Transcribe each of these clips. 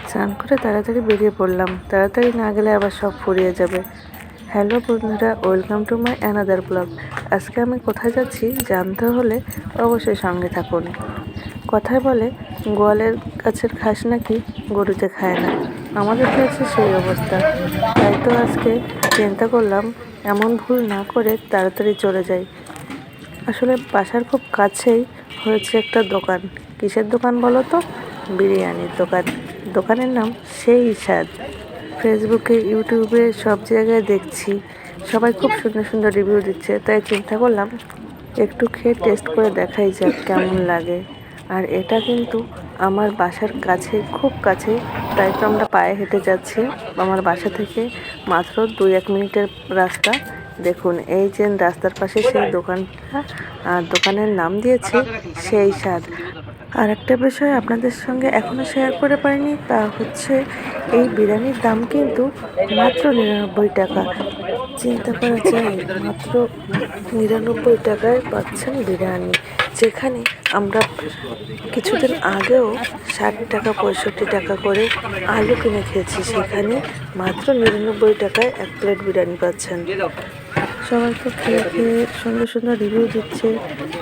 স্নান করে তাড়াতাড়ি বেরিয়ে পড়লাম, তাড়াতাড়ি না গেলে আবার সব ফুরিয়ে যাবে। হ্যালো বন্ধুরা, welcome to my another blog. আজকে আমি কোথায় যাচ্ছি জানতে হলে অবশ্যই সঙ্গে থাকুন। কথায় বলে গোয়ালের গাছের ঘাস নাকি গরুতে খায় না, আমাদের কাছে সেই অবস্থা। তাই তো আজকে চিন্তা করলাম এমন ভুল না করে তাড়াতাড়ি চলে যাই। আসলে বাসার খুব কাছেই হয়েছে একটা দোকান। কিসের দোকান বলো তো? বিরিয়ানির দোকান। দোকানের নাম সেই স্বাদ। ফেসবুকে, ইউটিউবে সব জায়গায় দেখছি সবাই খুব সুন্দর সুন্দর রিভিউ দিচ্ছে, তাই চিন্তা করলাম একটু খেয়ে টেস্ট করে দেখাই যাক কেমন লাগে। আর এটা কিন্তু আমার বাসার কাছে, খুব কাছে, তাই তো আমরা পায়ে হেঁটে যাচ্ছি। আমার বাসা থেকে মাত্র 2-1 মিনিটের রাস্তা। দেখুন এই যে রাস্তার পাশে সেই দোকানটা, আর দোকানের নাম দিয়েছে সেই স্বাদ। আর একটা বিষয় আপনাদের সঙ্গে এখনও শেয়ার করে পারিনি, তা হচ্ছে এই বিরিয়ানির দাম কিন্তু মাত্র 99 টাকা। চিন্তা করা যায়, মাত্র 99 টাকায় পাচ্ছেন বিরিয়ানি, যেখানে আমরা কিছুদিন আগেও 60 টাকা 65 টাকা করে আলু কিনে খেয়েছি, সেখানে মাত্র 99 টাকায় 1 প্লেট বিরিয়ানি পাচ্ছেন। সবাই তো খেয়ে খেয়ে সুন্দর সুন্দর রিভিউ দিচ্ছে।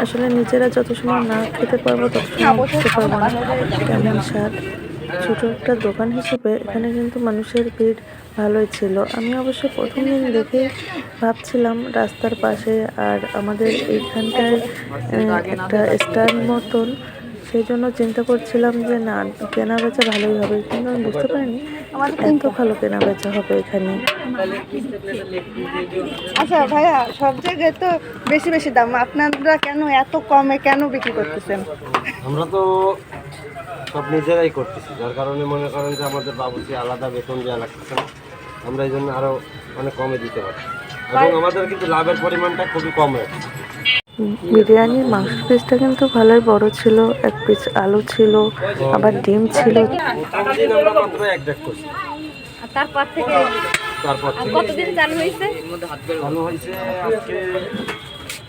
আসলে নিজেরা যত সময় না খেতে পারবো তত সময় বুঝতে পারবো না কেমন স্বাদ। ছোট একটা দোকান হিসেবে এখানে কিন্তু মানুষের ভিড় ভালোই ছিল। আমি অবশ্য প্রথম দিন দেখেই ভাবছিলাম রাস্তার পাশে, আর আমাদের এইখানটায় একটা স্ট্যান্ড মতন, সেই জন্য চিন্তা করছিলাম যে না, কেনা বেচা ভালোই হবে, কিন্তু আমি বুঝতে পারিনি এত ভালো কেনা বেচা হবে এখানে। আচ্ছা ভাইয়া, সব জায়গায় তো বেশি বেশি দাম, আপনারা কেন এত কমে কেন বিক্রি করতেছেন? আমরা তো সব নিজেরাই করতেছি, যার কারণে মনে করেন যে আমাদের বাবুকে আলাদা বেতন দেওয়া লাগতেছে না। আমরা এই জন্য আরও অনেক কমে দিতে পারি, এবং আমাদের কিন্তু লাভের পরিমাণটা খুবই কম রয়েছে। বিরিয়ানির মাংসের পিসটা কিন্তু ভালোই বড় ছিল, 1 পিস আলু ছিল, আবার ডিম ছিল। প্রথম দিন আমরা মাত্র এক ডেট করছি, তারপর থেকে কতদিন চালু হয়েছে? চালু হয়েছে আজকে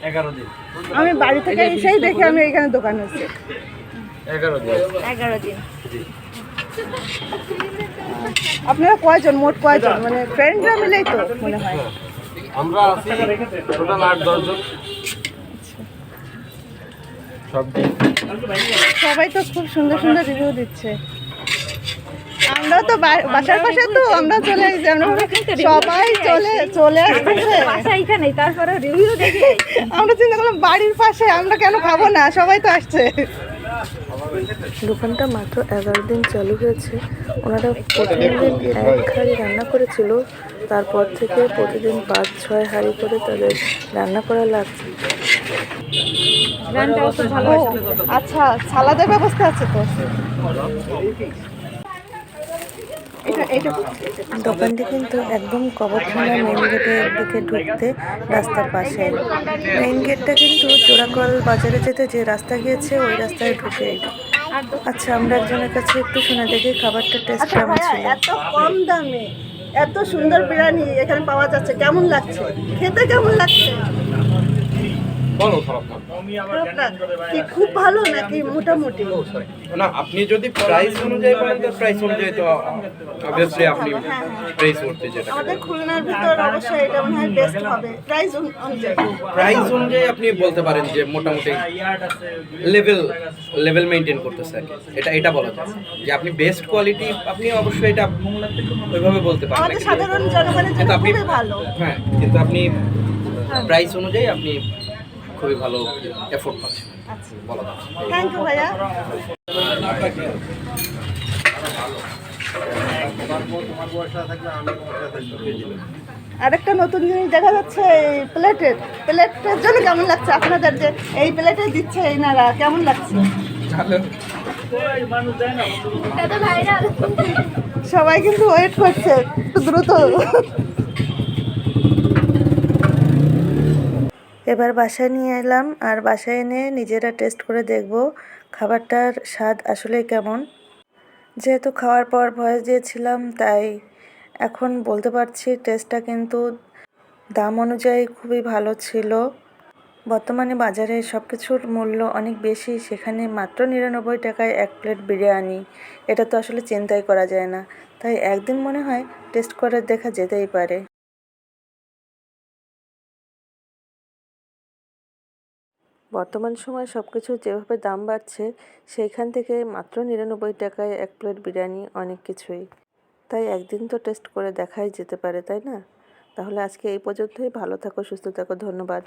11 দিন। আমি বাড়ি থেকে এসেই দেখে আমি এখানে দোকান হচ্ছে 11 দিন। 11 দিন। আপনারা কয়জন, মোট কয়জন, মানে ফ্রেন্ডরা মিলেই তো মনে হয়? আমরা আছি টোটাল 8-10 জন। সব সবাই তো খুব সুন্দর সুন্দর রিভিউ দিচ্ছে। আমরা তো বাসার পাশে, তো আমরা চলে এসেছি, আমরা সবাই চলে আসতেছে বাসা এখানেই, তারপরে রিভিউ দেখে আমরা চিন্তা করলাম বাড়ির পাশে, আমরা কেন খাবো না, সবাই তো আসছে। দোকানটা মাত্র 11 দিন চালু হয়েছে। ওনারা প্রথম দিন 1 হাঁড়ি রান্না করেছিল, তারপর থেকে প্রতিদিন 5-6 হাঁড়ি করে তাদের রান্না করা লাগছে। আচ্ছা, সালাদের ব্যবস্থা আছে তো? দোকানটি কিন্তু একদম কবরখানা মেইন গেটের দিকে ঢুকতে রাস্তার পাশে। মেইন গেটটা কিন্তু জোড়াকল বাজারে যেতে যে রাস্তা গিয়েছে ওই রাস্তায় ঢুকে। আচ্ছা, আমরা একজনের কাছে একটু শুনে দেখি খাবারটা টেস্ট কেমন ছিল। এত কম দামে এত সুন্দর বিরিয়ানি এখানে পাওয়া যাচ্ছে, কেমন লাগছে খেতে? কেমন লাগছে? কি খুব ভালো নাকি মোটামুটি? না, আপনি যদি প্রাইস অনুযায়ী বলেন তো প্রাইস অনুযায়ী তো অবভিয়াসলি আপনি প্রাইস করতে যেটা আমাদের খুলনার ভিতর অবশ্যই এটা মনে হয় বেস্ট হবে প্রাইস অনুযায়ী। প্রাইস অনুযায়ী আপনি বলতে পারেন যে মোটামুটি লেভেল মেইনটেইন করতেছে আর কি। এটা বলা যায় যে আপনি বেস্ট কোয়ালিটি, আপনি অবশ্যই এটা ওইভাবে বলতে পারেন। আমাদের সাধারণ জনগণের জন্য আপনি খুবই ভালো। হ্যাঁ, কিন্তু আপনি প্রাইস অনুযায়ী আপনি খুবই ভালো এফোর্ট পাচ্ছেন বলা যায়। থ্যাংক ইউ ভাইয়া। আরেকটা নতুন জিনিস দেখা যাচ্ছে, এই প্লেটের জন্য কেমন লাগছে আপনাদের, যে এই প্লেটে দিচ্ছে এনারা, কেমন লাগছে? সবাই কিন্তু ওয়েট করছে, একটু দ্রুত। এবার বাসায় নিয়ে এলাম, আর বাসায় এনে নিজেরা টেস্ট করে দেখব খাবারটার স্বাদ আসলে কেমন। যেহেতু খাওয়ার পর ভয়েস দিয়েছিলাম, তাই এখন বলতে পারছি টেস্টটা কিন্তু দাম অনুযায়ী খুবই ভালো ছিল। বর্তমানে বাজারে সব কিছুর মূল্য অনেক বেশি, সেখানে মাত্র 99 টাকায় 1 প্লেট বিরিয়ানি, এটা তো আসলে চিন্তাই করা যায় না। তাই একদিন মনে হয় টেস্ট করে দেখা যেতেই পারে। বর্তমান সময়ে সব কিছুর যেভাবে দাম বাড়ছে, সেইখান থেকে মাত্র 99 টাকায় 1 প্লেট বিরিয়ানি অনেক কিছুই। তাই একদিন তো টেস্ট করে দেখাই যেতে পারে, তাই না? তাহলে আজকে এই পর্যন্তই। ভালো থাকো, সুস্থ থাকো, ধন্যবাদ।